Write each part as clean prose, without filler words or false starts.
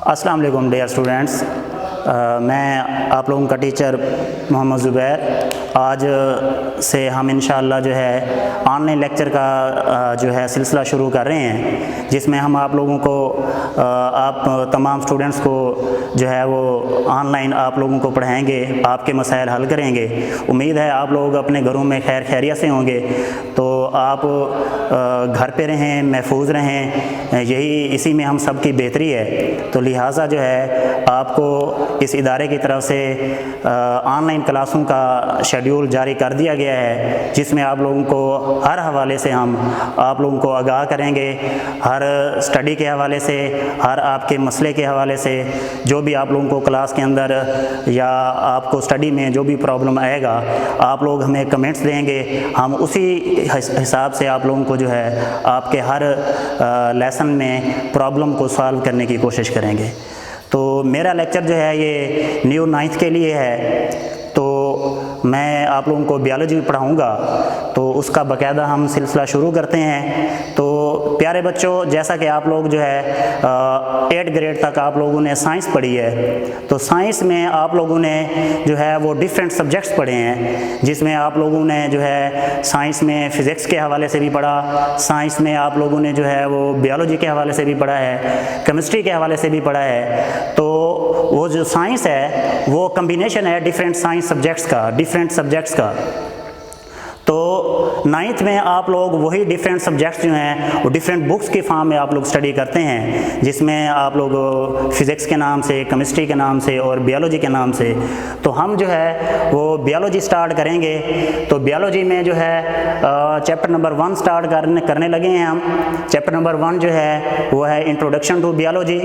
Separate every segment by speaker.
Speaker 1: अस्सलाम वालेकुम dear students, मैं आप लोगों का टीचर मोहम्मद ज़ुबैर। आज से हम इंशाअल्लाह जो है ऑनलाइन लेक्चर का जो है सिलसिला शुरू कर रहे हैं, जिसमें हम आप लोगों को आप तमाम स्टूडेंट्स को जो है वो ऑनलाइन आप लोगों को पढ़ाएंगे, आपके मसाइल हल करेंगे। उम्मीद है आप लोग अपने घरों में खैर खैरियत से होंगे, तो आप घर पे रहें, महफूज रहें, यही इसी में हम सब की बेहतरी है। तो लिहाजा जो है आपको इस इदारे की तरफ से ऑनलाइन क्लासों का शेड्यूल जारी कर दिया गया है, जिसमें आप लोगों को हर हवाले से हम आप लोगों को आगाह करेंगे, हर स्टडी के हवाले से, हर आपके मसले के हवाले से। जो भी आप लोगों को क्लास के अंदर या आपको स्टडी में जो भी प्रॉब्लम आएगा, आप लोग हमें कमेंट्स देंगे, हम उसी हिसाब से आप लोगों को जो है आपके हर लेसन में प्रॉब्लम को सॉल्व करने की कोशिश करेंगे। तो मेरा लेक्चर जो है ये न्यू 9th के लिए है, तो मैं आप लोगों को बायोलॉजी पढ़ाऊँगा, तो उसका बाकायदा हम सिलसिला शुरू करते हैं। तो प्यारे बच्चों, जैसा कि आप लोग जो है 8th ग्रेड तक आप लोगों ने साइंस पढ़ी है, तो साइंस में आप लोगों ने जो है वो डिफरेंट सब्जेक्ट्स पढ़े हैं, जिसमें आप लोगों ने जो है साइंस में फ़िज़िक्स के हवाले से भी पढ़ा, साइंस में आप लोगों ने जो है वो बायोलॉजी के हवाले से भी पढ़ा है, केमिस्ट्री के हवाले से भी पढ़ा है। तो वो जो साइंस है वो कम्बिनेशन है डिफरेंट साइंस सब्जेक्ट्स का, डिफरेंट सब्जेक्ट्स का। तो 9th में आप लोग वही डिफरेंट सब्जेक्ट्स जो हैं वो डिफरेंट बुक्स के फॉर्म में आप लोग स्टडी करते हैं, जिसमें आप लोग फ़िज़िक्स के नाम से, केमिस्ट्री के नाम से और बायोलॉजी के नाम से। तो हम जो है वो बायोलॉजी स्टार्ट करेंगे। तो बायोलॉजी में जो है चैप्टर नंबर 1 स्टार्ट करने लगे हैं हम। चैप्टर नंबर 1 जो है वो है इंट्रोडक्शन टू बायोलॉजी।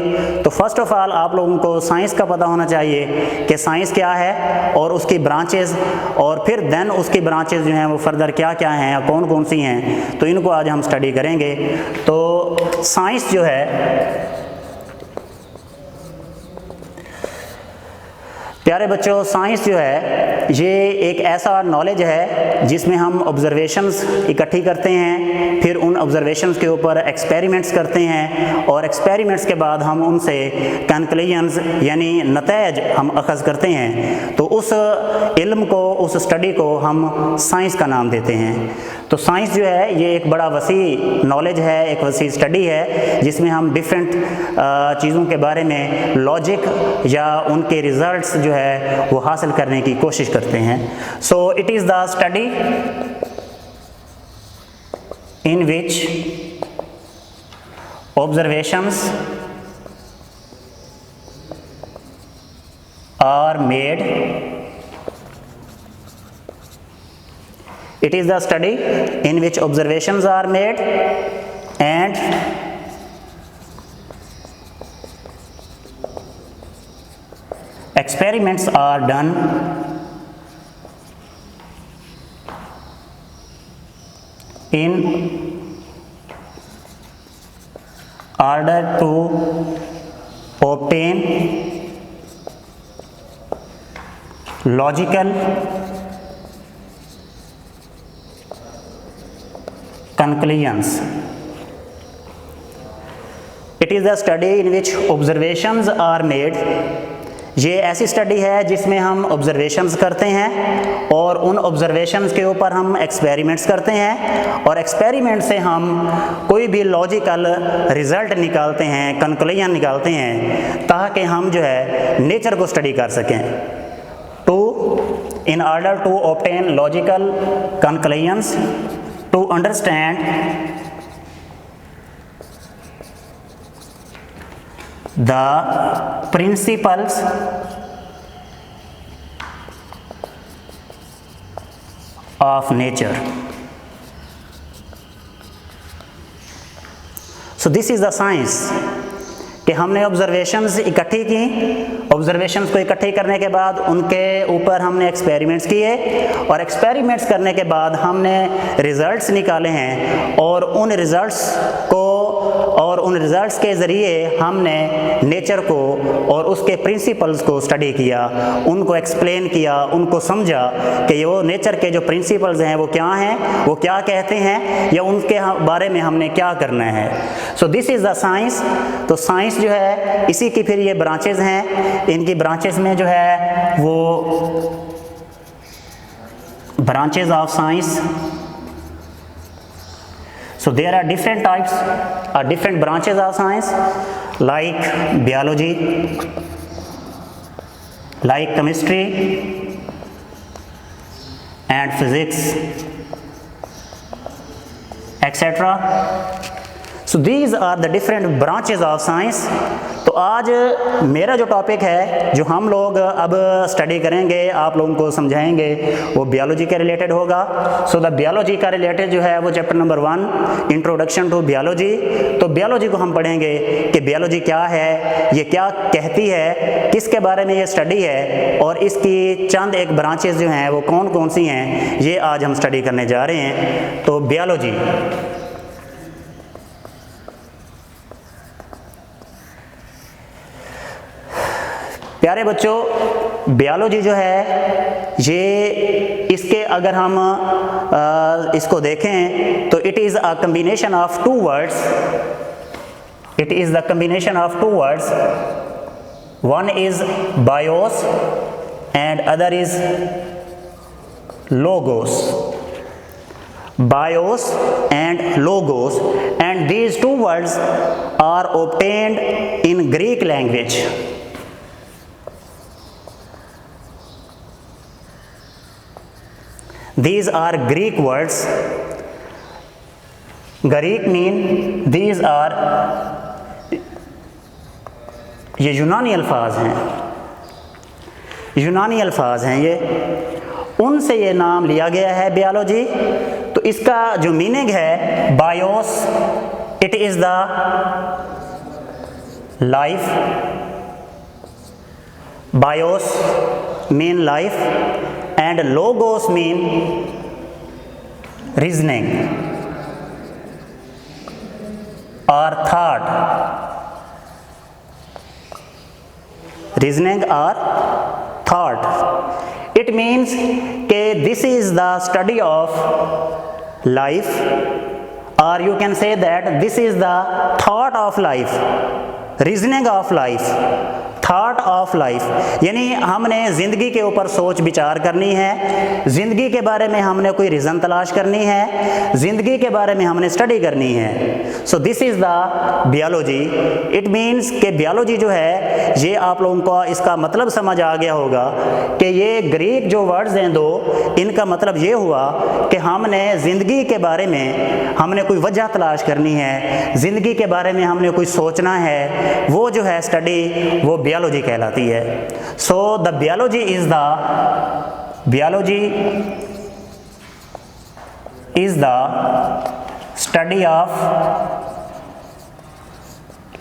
Speaker 1: तो फर्स्ट ऑफ ऑल आप लोगों को साइंस का पता होना चाहिए कि साइंस क्या है और उसकी ब्रांचेस, और फिर देन उसकी ब्रांचेस जो हैं वो फर्दर क्या क्या हैं, कौन कौन सी हैं, तो इनको आज हम स्टडी करेंगे। तो साइंस जो है, प्यारे बच्चों, साइंस जो है ये एक ऐसा नॉलेज है जिसमें हम ऑब्जर्वेशंस इकट्ठी करते हैं, फिर उन ऑब्जर्वेशंस के ऊपर एक्सपेरिमेंट्स करते हैं, और एक्सपेरिमेंट्स के बाद हम उनसे कंक्लूजन्स यानी नतीज हम अखज़ करते हैं। तो उस इल्म को, उस स्टडी को हम साइंस का नाम देते हैं। तो साइंस जो है ये एक बड़ा वसी नॉलेज है, एक वसी स्टडी है, जिसमें हम डिफरेंट चीज़ों के बारे में लॉजिक या उनके रिजल्ट्स जो है वो हासिल करने की कोशिश करते हैं। So it is the study in which observations are made. It is the study in which observations are made and experiments are done in order to obtain logical conclusions. It is the study in which observations are made. ये ऐसी study है जिसमें हम observations करते हैं और उन observations के ऊपर हम एक्सपेरिमेंट्स करते हैं, और एक्सपेरिमेंट से हम कोई भी लॉजिकल रिजल्ट निकालते हैं, कंक्लूजन निकालते हैं, ताकि हम जो है नेचर को स्टडी कर सकें। In order to obtain logical conclusions, to understand the principles of nature. So this is the science कि हमने ऑब्जर्वेशंस इकट्ठी की, ऑब्जर्वेशंस को इकट्ठी करने के बाद उनके ऊपर हमने एक्सपेरिमेंट्स किए, और एक्सपेरिमेंट्स करने के बाद हमने रिज़ल्ट्स निकाले हैं, और उन रिज़ल्ट्स को और उन रिजल्ट्स के ज़रिए हमने नेचर को और उसके प्रिंसिपल्स को स्टडी किया, उनको एक्सप्लेन किया, उनको समझा कि वो नेचर के जो प्रिंसिपल्स हैं वो क्या हैं, वो क्या कहते हैं, या उनके बारे में हमने क्या करना है। सो दिस इज़ द साइंस। तो साइंस जो है इसी की फिर ये ब्रांचेज हैं। इनकी ब्रांचेज में जो है वो branches of science. So there are different types or different branches of science, like biology, like chemistry and physics, etc. So these are the different branches of science. तो आज मेरा जो टॉपिक है जो हम लोग अब स्टडी करेंगे, आप लोगों को समझाएंगे, वो बियोलॉजी के रिलेटेड होगा। सो द बियोलॉजी का रिलेटेड जो है वो chapter number 1, introduction to biology. तो बियोलॉजी को हम पढ़ेंगे कि बियोलॉजी क्या है, ये क्या कहती है, किसके बारे में ये स्टडी है, और इसकी चंद एक ब्रांचेस जो हैं वो कौन कौन सी हैं, ये आज हम स्टडी करने जा रहे हैं। तो बियोलॉजी, प्यारे बच्चों, बियोलॉजी जो है ये इसके अगर हम इसको देखें तो it is a combination of two words. It is the combination of two words, one is bios and other is logos. Bios and logos, and these two words are obtained in Greek language. These are Greek words. Greek mean these are, ये यूनानी अल्फाज हैं, यूनानी अल्फाज हैं ये, उनसे ये नाम लिया गया है बियोलॉजी। तो इसका जो मीनिंग है BIOS, it is the life, BIOS mean life, and logos mean reasoning or thought, reasoning or thought. It means कि this is the study of life, or you can say that this is the thought of life, reasoning of life, thought of life, यानी हमने ज़िंदगी के ऊपर सोच विचार करनी है, ज़िंदगी के बारे में हमने कोई रीज़न तलाश करनी है, ज़िंदगी के बारे में हमने स्टडी करनी है। सो this is the biology. It means कि बियोलॉजी जो है ये आप लोगों को इसका मतलब समझ आ गया होगा कि ये ग्रीक जो वर्ड्स हैं दो, इनका मतलब ये हुआ कि हमने ज़िंदगी के बारे में हमने कोई वजह तलाश करनी है, ज़िंदगी के बारे में हमने कोई सोचना है, वो जो है स्टडी वो बियोलॉजी कहलाती है। सो the biology is the study of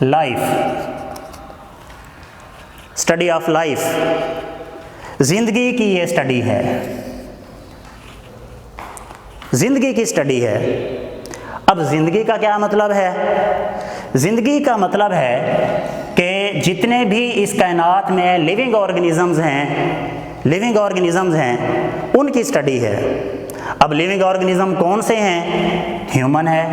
Speaker 1: life, study of life, जिंदगी की ये स्टडी है, जिंदगी की स्टडी है। अब जिंदगी का क्या मतलब है? जिंदगी का मतलब है कि जितने भी इस कायनात में लिविंग ऑर्गेनिजम्स हैं उनकी स्टडी है। अब लिविंग ऑर्गेनिज्म कौन से हैं? ह्यूमन है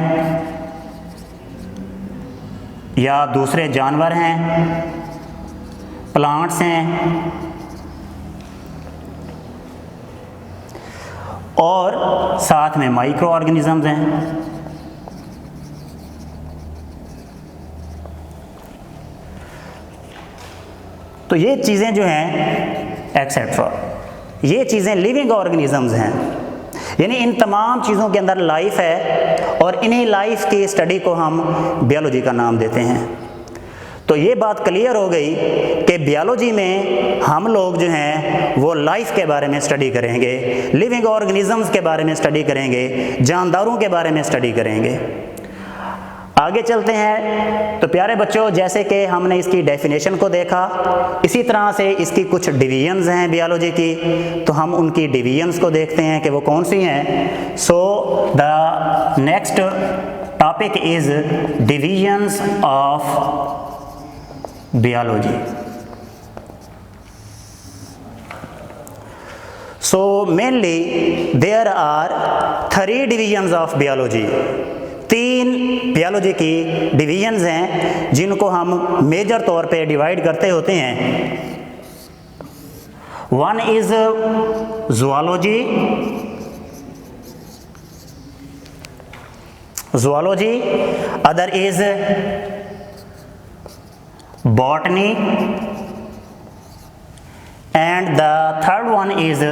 Speaker 1: या दूसरे जानवर हैं, प्लांट्स हैं, और साथ में माइक्रो ऑर्गेनिजम्स हैं। तो ये चीज़ें जो हैं एक्सेट्रा, ये चीज़ें लिविंग ऑर्गेनिजम्स हैं, यानी इन तमाम चीज़ों के अंदर लाइफ है और इन्हीं लाइफ की स्टडी को हम बियोलॉजी का नाम देते हैं। तो ये बात क्लियर हो गई कि बियोलॉजी में हम लोग जो हैं वो लाइफ के बारे में स्टडी करेंगे, लिविंग ऑर्गेनिजम्स के बारे में स्टडी करेंगे, जानदारों के बारे में स्टडी करेंगे। आगे चलते हैं। तो प्यारे बच्चों, जैसे कि हमने इसकी डेफिनेशन को देखा, इसी तरह से इसकी कुछ डिवीजन्स हैं बियोलॉजी की, तो हम उनकी डिवीजन्स को देखते हैं कि वो कौन सी हैं। So the next topic is divisions of biology. So mainly there are 3 divisions of biology. 3 biology की divisions हैं जिनको हम मेजर तौर पे डिवाइड करते होते हैं. One is zoology. Other is botany, and the third one is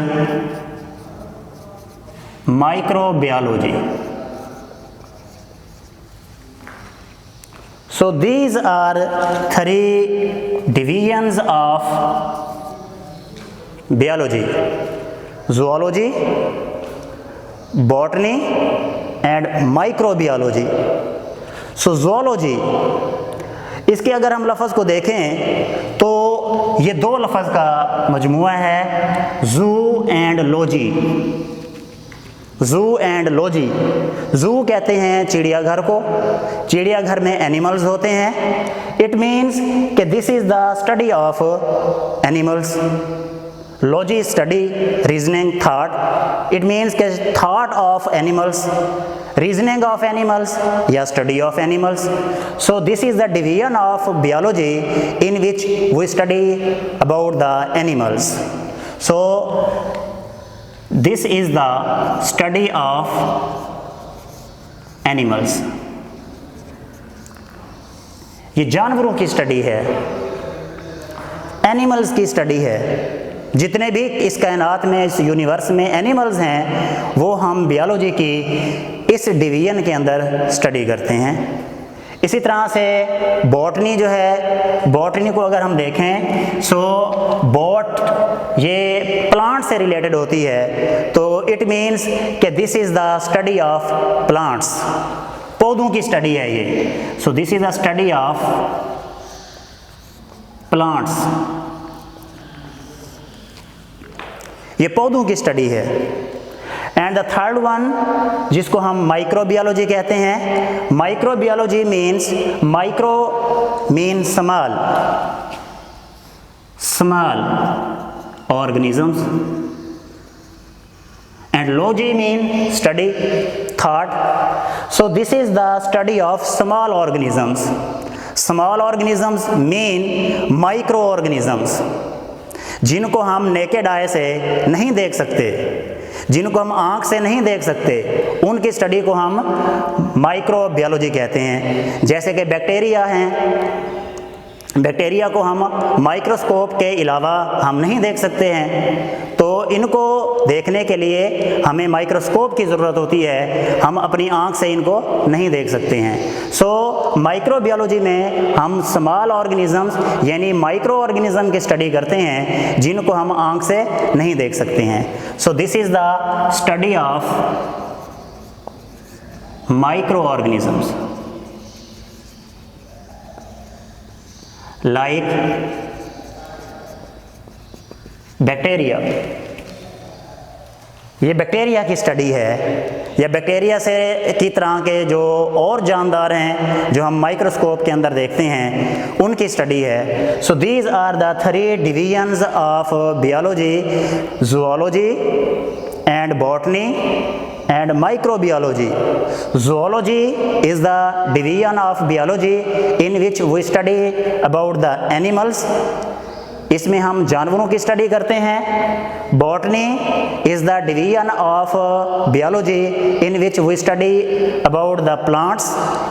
Speaker 1: microbiology. So these are 3 divisions of biology: zoology, botany and microbiology. So zoology, इसके अगर हम लफ्ज़ को देखें तो ये 2 लफ्ज़ का मजमुआ है, जू एंड लॉजी. जू एंड लॉजी. जू कहते हैं चिड़ियाघर को. चिड़ियाघर में एनिमल्स होते हैं. इट मीन्स कि this is the study of animals. Logy study reasoning thought. It means के thought of animals, reasoning of animals या study of animals. So this is the division of biology in which we study about the animals. So this is the study of animals. ये जानवरों की study है, animals की study है. जितने भी इस कायनात में, इस यूनिवर्स में एनिमल्स हैं वो हम बियोलॉजी की इस डिवीजन के अंदर स्टडी करते हैं. इसी तरह से बॉटनी जो है, बॉटनी को अगर हम देखें सो बॉट ये प्लांट से रिलेटेड होती है. तो इट मीन्स कि this is the study of plants. पौधों की स्टडी है ये. सो this is the study of plants. ये पौधों की स्टडी है. एंड द थर्ड वन जिसको हम माइक्रोबियोलॉजी कहते हैं. Microbiology means, micro mean small, small organisms, and logy mean study thought. So this is the study of small organisms. Small organisms mean micro organisms, जिनको हम naked eye से नहीं देख सकते, जिनको हम आँख से नहीं देख सकते, उनकी स्टडी को हम माइक्रोबियोलॉजी कहते हैं. जैसे कि बैक्टीरिया हैं, बैक्टीरिया को हम माइक्रोस्कोप के अलावा हम नहीं देख सकते हैं. तो इनको देखने के लिए हमें माइक्रोस्कोप की ज़रूरत होती है, हम अपनी आँख से इनको नहीं देख सकते हैं. सो माइक्रोबियोलॉजी में हम स्मॉल ऑर्गेनिजम्स यानी माइक्रो ऑर्गेनिज्म की स्टडी करते हैं जिनको हम आँख से नहीं देख सकते हैं. So this is the study of micro organisms like bacteria. ये बैक्टीरिया की स्टडी है, या बैक्टीरिया से की तरह के जो और जानदार हैं जो हम माइक्रोस्कोप के अंदर देखते हैं उनकी स्टडी है. So these are the 3 divisions of biology: zoology and botany and microbiology. Zoology is the division of biology in which we study about the animals. इसमें हम जानवरों की स्टडी करते हैं. Botany is the division of biology in which we study about the plants.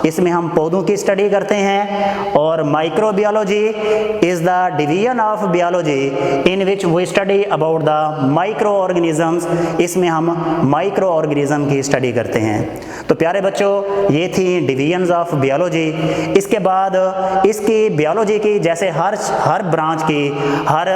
Speaker 1: इसमें हम पौधों की स्टडी करते हैं. और microbiology is the division of biology in which we study about the micro organisms. इसमें हम माइक्रो ऑर्गेनिज्म की स्टडी करते हैं. तो प्यारे बच्चों, ये थी डिवीजन्स ऑफ बियोलॉजी. इसके बाद इसकी बियोलॉजी की जैसे हर ब्रांच की, हर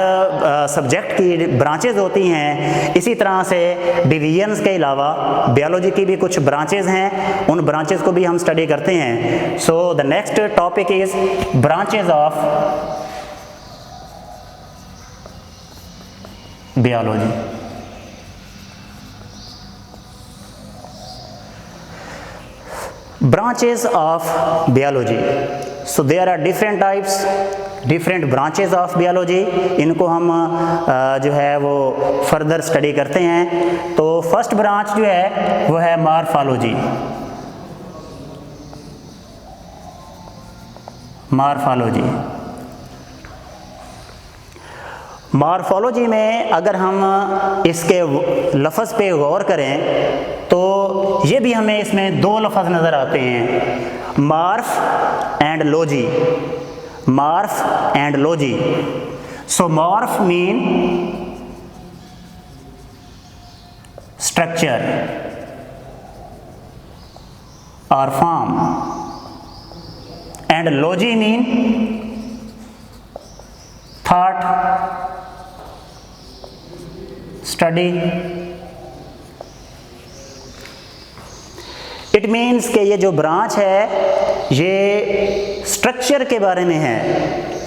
Speaker 1: सब्जेक्ट की ब्रांचेज होती हैं, इसी तरह से डिवीजन्स के अलावा बियोलॉजी की भी कुछ ब्रांचेज हैं, उन ब्रांचेज को भी हम स्टडी करते हैं. So the next topic is branches of biology. Branches of biology. So there are different types, different branches of biology. इनको हम जो है वो फर्दर स्टडी करते हैं। तो फर्स्ट ब्रांच जो है वो है मॉर्फोलॉजी। मॉर्फोलॉजी, मॉर्फोलॉजी में अगर हम इसके लफ्ज़ पे गौर करें तो ये भी हमें इसमें दो लफ्ज़ नज़र आते हैं, morph and logy. Morph and logy. So morph mean structure और form, and logy mean thought, study. It means कि ये जो ब्रांच है ये स्ट्रक्चर के बारे में है।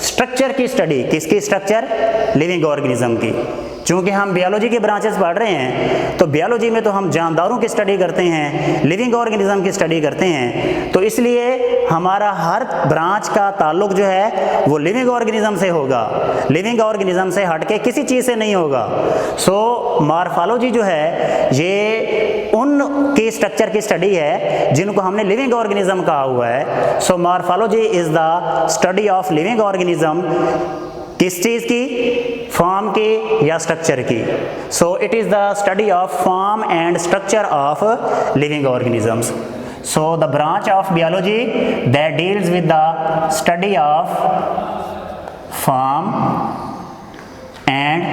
Speaker 1: स्ट्रक्चर की स्टडी, किसकी स्ट्रक्चर? लिविंग ऑर्गेनिज्म की। चूँकि हम बियोलॉजी के ब्रांचेस पढ़ रहे हैं तो बियोलॉजी में तो हम जानदारों की स्टडी करते हैं, लिविंग ऑर्गेनिज्म की स्टडी करते हैं, तो इसलिए हमारा हर ब्रांच का ताल्लुक जो है वो लिविंग ऑर्गेनिज्म से होगा, लिविंग ऑर्गेनिज्म से हटके किसी चीज़ से नहीं होगा। सो मॉर्फोलॉजी जो है ये उन की स्ट्रक्चर की स्टडी है जिनको हमने लिविंग ऑर्गेनिज्म कहा हुआ है। So morphology is the study of living organism. किस चीज़ की? फॉर्म की या स्ट्रक्चर की। So it is the study of form and structure of living organisms. So the branch of biology that deals with the study of form and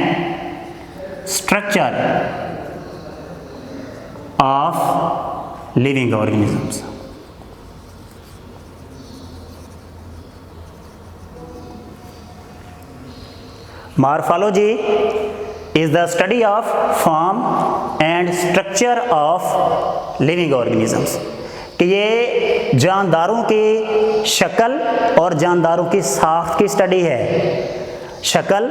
Speaker 1: structure of living organisms. Morphology is the study of form and structure of living organisms। कि ये जानदारों की शक्ल और जानदारों की साख्त की study है। शक्ल,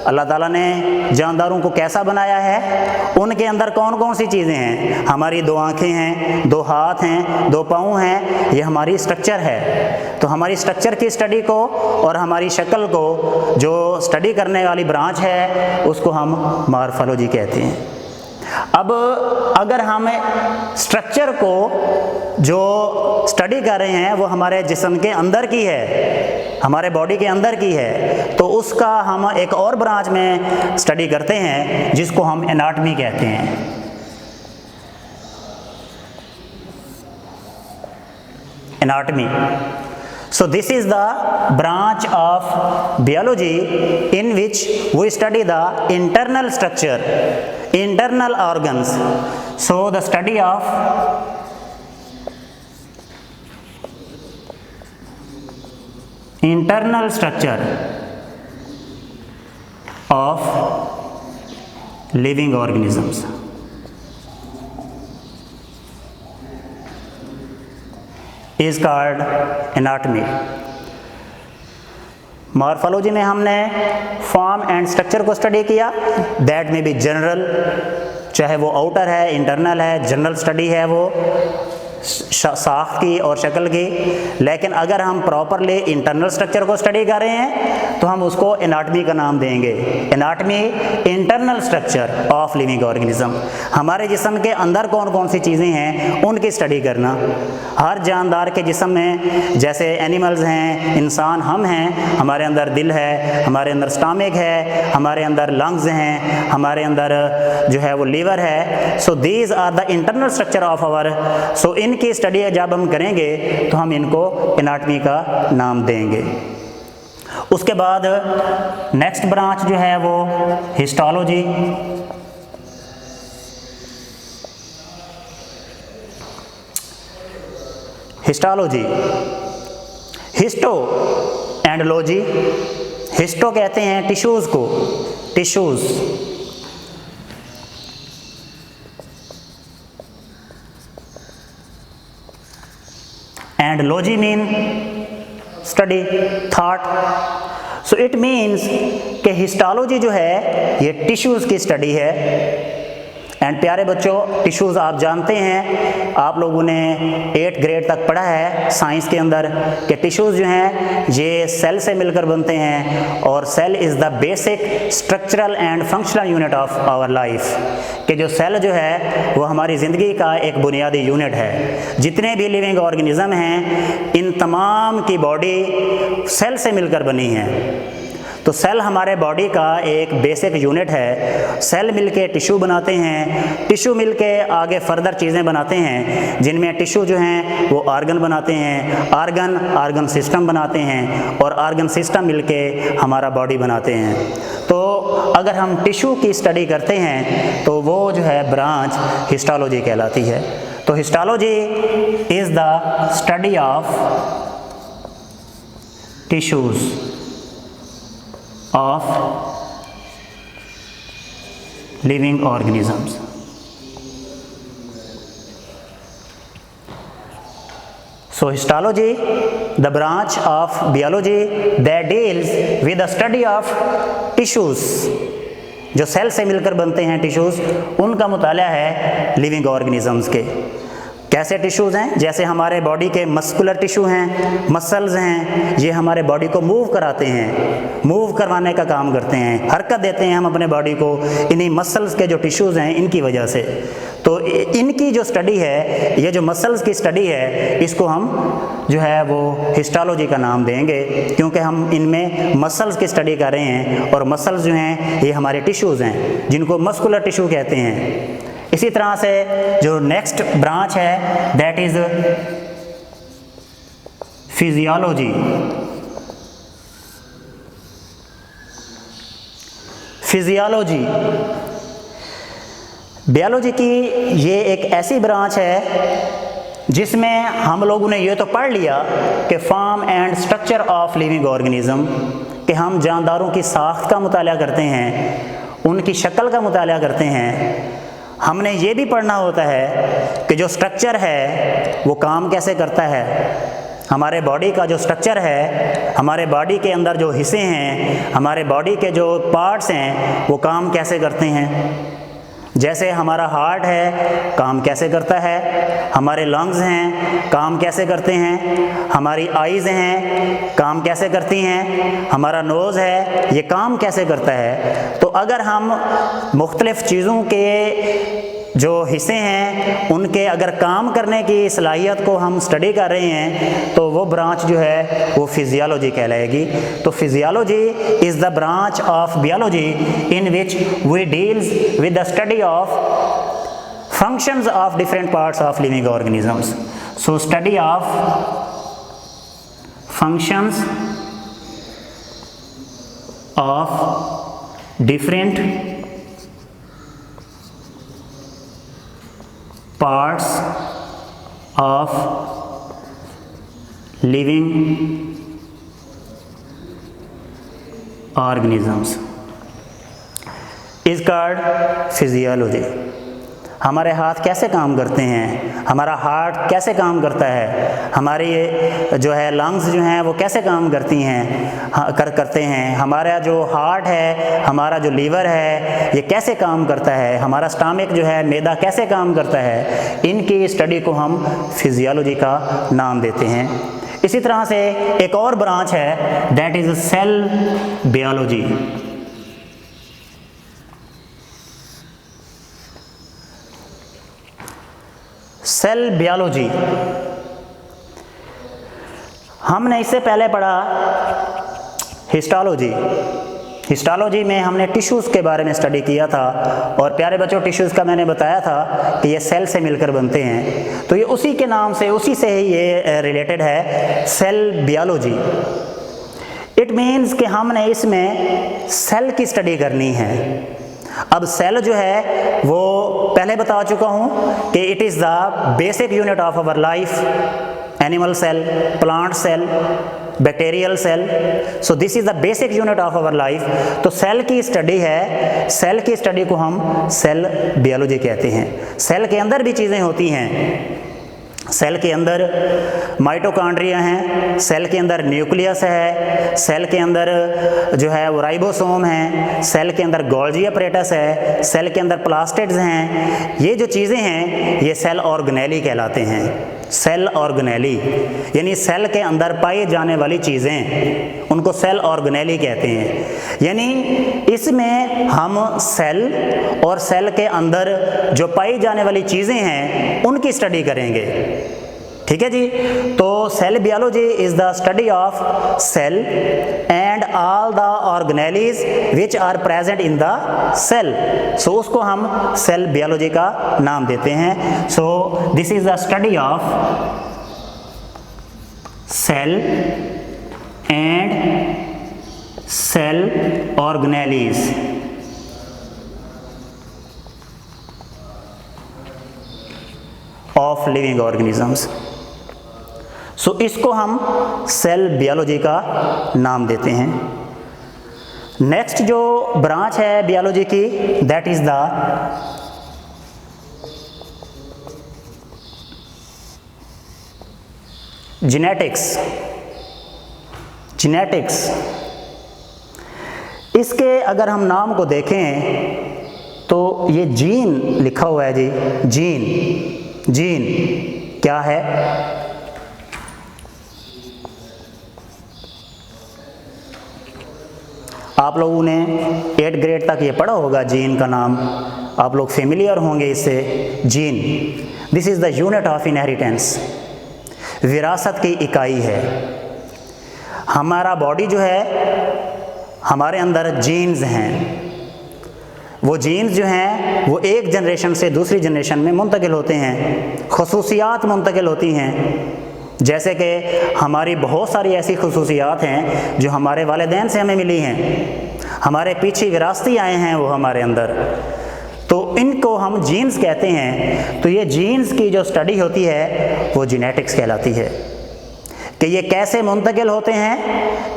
Speaker 1: अल्लाह ताला ने जानदारों को कैसा बनाया है, उनके अंदर कौन कौन सी चीज़ें हैं। हमारी दो आँखें हैं, दो हाथ हैं, दो पाँव हैं, ये हमारी स्ट्रक्चर है। तो हमारी स्ट्रक्चर की स्टडी को और हमारी शक्ल को जो स्टडी करने वाली ब्रांच है उसको हम मॉर्फोलॉजी कहते हैं। अब अगर हम स्ट्रक्चर को जो स्टडी कर रहे हैं वो हमारे जिस्म के अंदर की है, हमारे बॉडी के अंदर की है, तो उसका हम एक और ब्रांच में स्टडी करते हैं जिसको हम एनाटॉमी कहते हैं। Anatomy. So this is the branch of biology in which we study the internal structure, internal organs. So the study of internal structure of living organisms is called anatomy। Morphology में हमने form and structure को study किया, that में भी general, चाहे वो outer है, internal है, जनरल स्टडी है वो साख्त की और शक्ल की। लेकिन अगर हम प्रॉपरली इंटरनल स्ट्रक्चर को स्टडी कर रहे हैं तो हम उसको एनाटॉमी का नाम देंगे। Anatomy, internal structure of living organism. हमारे जिस्म के अंदर कौन कौन सी चीज़ें हैं उनकी स्टडी करना। हर जानदार के जिस्म में, जैसे एनिमल्स हैं, इंसान हम हैं, हमारे अंदर दिल है, हमारे अंदर स्टमक है, हमारे अंदर लंग्स हैं, हमारे अंदर जो है वो लीवर है। So these are the internal structure of our. So इनकी स्टडी जब हम करेंगे तो हम इनको एनाटॉमी का नाम देंगे। उसके बाद नेक्स्ट ब्रांच जो है वो histology. Histology, histo and logy. Histo कहते हैं टिश्यूज़ को, tissues, and logy mean study thought। so it means कि हिस्टोलॉजी जो है ये टिश्यूज़ की स्टडी है। एंड प्यारे बच्चों, टिश्यूज़ आप जानते हैं आप लोगों ने 8th ग्रेड तक पढ़ा है साइंस के अंदर कि टिश्यूज़ जो हैं ये सेल से मिलकर बनते हैं और cell is the basic structural and functional unit of our life, कि जो सेल जो है वो हमारी ज़िंदगी का एक बुनियादी यूनिट है। जितने भी लिविंग ऑर्गेनिज्म हैं इन तमाम की बॉडी सेल से मिलकर बनी है। तो सेल हमारे बॉडी का एक बेसिक यूनिट है। सेल मिलके टिश्यू बनाते हैं, टिश्यू मिलके आगे फर्दर चीज़ें बनाते हैं, जिनमें टिश्यू जो हैं वो आर्गन बनाते हैं, आर्गन सिस्टम बनाते हैं और आर्गन सिस्टम मिलके हमारा बॉडी बनाते हैं। तो अगर हम टिश्यू की स्टडी करते हैं तो वो जो है ब्रांच हिस्टोलॉजी कहलाती है। तो histology is the study of tissues of living organisms. So histology, the branch of biology that deals with the study of tissues, जो सेल से मिलकर बनते हैं टिश्यूज़, उनका मुताला है लिविंग ऑर्गेनिजम्स के। कैसे टिश्यूज़ हैं? जैसे हमारे बॉडी के मस्कुलर टिश्यू हैं, मसल्स हैं, ये हमारे बॉडी को मूव कराते हैं, मूव करवाने का काम करते हैं, हरकत देते हैं हम अपने बॉडी को इन्हीं मसल्स के जो टिश्यूज़ हैं इनकी वजह से। तो इनकी जो स्टडी है, ये जो मसल्स की स्टडी है, इसको हम जो है वो हिस्टोलॉजी का नाम देंगे, क्योंकि हम इनमें मसल्स की स्टडी कर रहे हैं और मसल्स जो हैं ये हमारे टिश्यूज़ हैं जिनको मस्कुलर टिश्यू कहते हैं। इसी तरह से जो नेक्स्ट ब्रांच है that is physiology. Physiology biology की ये एक ऐसी ब्रांच है जिसमें हम लोगों ने ये तो पढ़ लिया कि form and structure of living organism, कि हम जानदारों की साख्त का मुताला करते हैं, उनकी शक्ल का मुताला करते हैं। हमने ये भी पढ़ना होता है कि जो स्ट्रक्चर है वो काम कैसे करता है। हमारे बॉडी का जो स्ट्रक्चर है, हमारे बॉडी के अंदर जो हिस्से हैं, हमारे बॉडी के जो पार्ट्स हैं वो काम कैसे करते हैं। जैसे हमारा हार्ट है, काम कैसे करता है, हमारे लंग्स हैं, काम कैसे करते हैं, हमारी आइज़ हैं, काम कैसे करती हैं, हमारा नोज़ है, ये काम कैसे करता है। तो अगर हम मुख्तलिफ़ चीज़ों के जो हिस्से हैं उनके अगर काम करने की सलाहियत को हम स्टडी कर रहे हैं तो वो ब्रांच जो है वो फिजियोलॉजी कहलाएगी। तो physiology is the branch of biology in which we deals with the study of functions of different parts of living organisms. So study of functions of different parts of living organisms is called physiology। हमारे हाथ कैसे काम करते हैं, हमारा heart कैसे काम करता है, हमारी जो है लंग्स जो हैं वो कैसे काम करती हैं करते हैं, हमारा जो हार्ट है, हमारा जो लीवर है ये कैसे काम करता है, हमारा स्टमक जो है मैदा कैसे काम करता है, इनकी स्टडी को हम फिजियोलॉजी का नाम देते हैं। इसी तरह से एक और ब्रांच है that is cell biology. Cell biology हमने इससे पहले पढ़ा हिस्टोलॉजी। हिस्टोलॉजी में हमने टिश्यूज़ के बारे में स्टडी किया था और प्यारे बच्चों टिश्यूज़ का मैंने बताया था कि ये सेल से मिलकर बनते हैं, तो ये उसी के नाम से, उसी से ही ये रिलेटेड है, सेल बायोलॉजी। इट मीन्स कि हमने इसमें सेल की स्टडी करनी है। अब सेल जो है वो पहले बता चुका हूँ कि it is the basic unit of our life, animal cell, plant cell, bacterial cell. So this is the basic unit of our life. तो सेल की स्टडी है, सेल की स्टडी को हम सेल बायोलॉजी कहते हैं। सेल के अंदर भी चीज़ें होती हैं, सेल के अंदर माइटोकॉन्ड्रिया हैं, सेल के अंदर न्यूक्लियस है, सेल के अंदर जो है वो राइबोसोम है, सेल के अंदर गोल्जी अपरेटस है, सेल के अंदर प्लास्टिड्स हैं। ये जो चीज़ें हैं ये सेल ऑर्गेनेली कहलाते हैं। सेल ऑर्गेनेली यानी सेल के अंदर पाई जाने वाली चीज़ें, उनको सेल ऑर्गेनेली कहते हैं। यानी इसमें हम सेल और सेल के अंदर जो पाई जाने वाली चीज़ें हैं उनकी स्टडी करेंगे। ठीक है जी। तो cell biology is the study of cell and all the organelles which are present in the cell. So उसको हम सेल बियोलॉजी का नाम देते हैं। So this is the study of cell and cell organelles. Of living organisms. So इसको हम cell biology का नाम देते हैं। नेक्स्ट जो ब्रांच है बियोलॉजी की, that is the genetics. Genetics, इसके अगर हम नाम को देखें तो ये जीन लिखा हुआ है जी। जीन, जीन क्या है? आप लोगों ने 8th ग्रेड तक ये पढ़ा होगा, जीन का नाम आप लोग फेमिलियर होंगे इससे। Gene, this is the unit of inheritance, विरासत की इकाई है। हमारा बॉडी जो है, हमारे अंदर जीन्स हैं। वो जीन्स जो हैं वो एक जनरेशन से दूसरी जनरेशन में मुंतकिल होते हैं, खसूसियात मुंतकिल होती हैं। जैसे कि हमारी बहुत सारी ऐसी खसूसियात हैं जो हमारे वालिदैन से हमें मिली हैं, हमारे पीछे विरासती आए हैं वो हमारे अंदर, तो इनको हम जीन्स कहते हैं। तो ये जीन्स की जो स्टडी होती है वो जेनेटिक्स कहलाती है कि ये कैसे मुंतकिल होते हैं,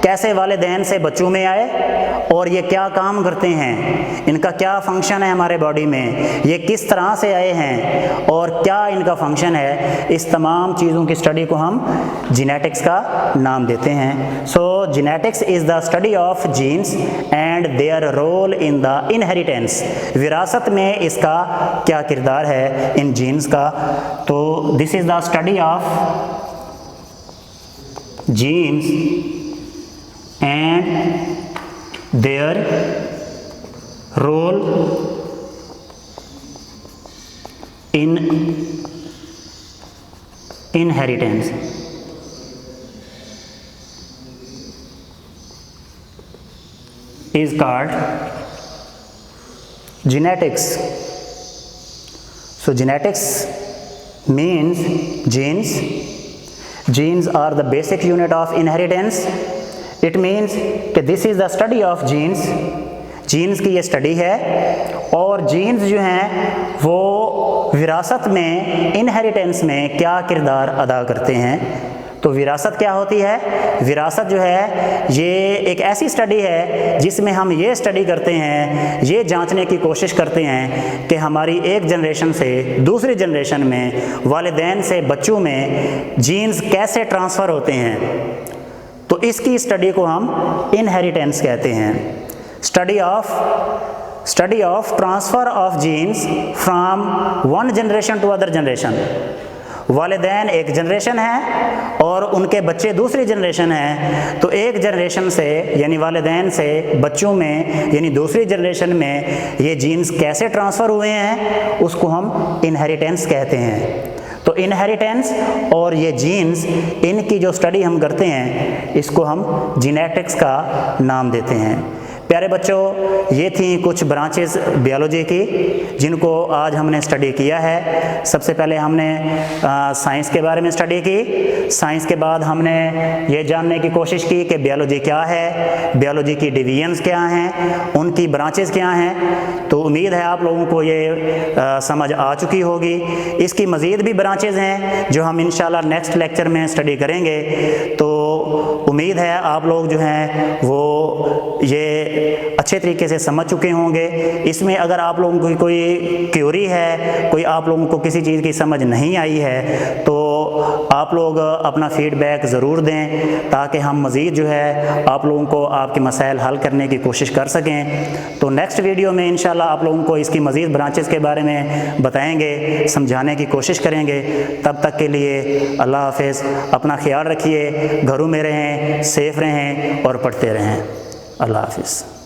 Speaker 1: कैसे वालिदैन से बच्चों में आए और ये क्या काम करते हैं, इनका क्या फंक्शन है हमारे बॉडी में, ये किस तरह से आए हैं और क्या इनका फंक्शन है। इस तमाम चीज़ों की स्टडी को हम जेनेटिक्स का नाम देते हैं। So genetics is the study of genes and their role in the inheritance. विरासत में इसका क्या किरदार है इन जीन्स का। तो this is the study of genes and their role in inheritance. Is called genetics. So genetics means genes. Genes are the basic unit of inheritance. It means कि this is the study of genes. Genes की ये study है और jeans जो हैं वो विरासत में, इनहेरिटेंस में क्या किरदार अदा करते हैं। तो विरासत क्या होती है? विरासत जो है ये एक ऐसी स्टडी है जिसमें हम ये स्टडी करते हैं, ये जांचने की कोशिश करते हैं कि हमारी एक जनरेशन से दूसरी जनरेशन में, वालिदैन से बच्चों में जीन्स कैसे ट्रांसफ़र होते हैं। तो इसकी स्टडी को हम इनहेरिटेंस कहते हैं। Study of transfer of genes from one generation to other generation. वालिदैन एक जनरेशन है और उनके बच्चे दूसरी जनरेशन है। तो एक जनरेशन से यानी वालिदैन से बच्चों में यानी दूसरी जनरेशन में ये जीन्स कैसे ट्रांसफ़र हुए हैं उसको हम इनहेरिटेंस कहते हैं। तो इनहेरिटेंस और ये जीन्स, इनकी जो स्टडी हम करते हैं इसको हम जेनेटिक्स का नाम देते हैं। प्यारे बच्चों, ये थी कुछ ब्रांचेस बियोलॉजी की जिनको आज हमने स्टडी किया है। सबसे पहले हमने साइंस के बारे में स्टडी की। साइंस के बाद हमने ये जानने की कोशिश की कि बियोलॉजी क्या है, बियोलॉजी की डिवीजन्स क्या हैं, उनकी ब्रांचेस क्या हैं। तो उम्मीद है आप लोगों को ये समझ आ चुकी होगी। इसकी मज़ीद भी ब्रांचेस हैं जो हम इंशाल्लाह नेक्स्ट लेक्चर में स्टडी करेंगे। तो उम्मीद है आप लोग जो हैं वो ये अच्छे तरीके से समझ चुके होंगे। इसमें अगर आप लोगों की कोई क्यूरी है, कोई आप लोगों को किसी चीज़ की समझ नहीं आई है, तो आप लोग अपना फ़ीडबैक ज़रूर दें ताकि हम मज़ीद जो है आप लोगों को आपके मसाइल हल करने की कोशिश कर सकें। तो नेक्स्ट वीडियो में इंशाल्लाह आप लोगों को इसकी मज़ीद ब्रांचेस के बारे में बताएंगे, समझाने की कोशिश करेंगे। तब तक के लिए अल्लाह हाफ़िज़, अपना ख्याल रखिए, घरों में रहें, सेफ़ रहें और पढ़ते रहें। अल्लाह हाफ़िज़।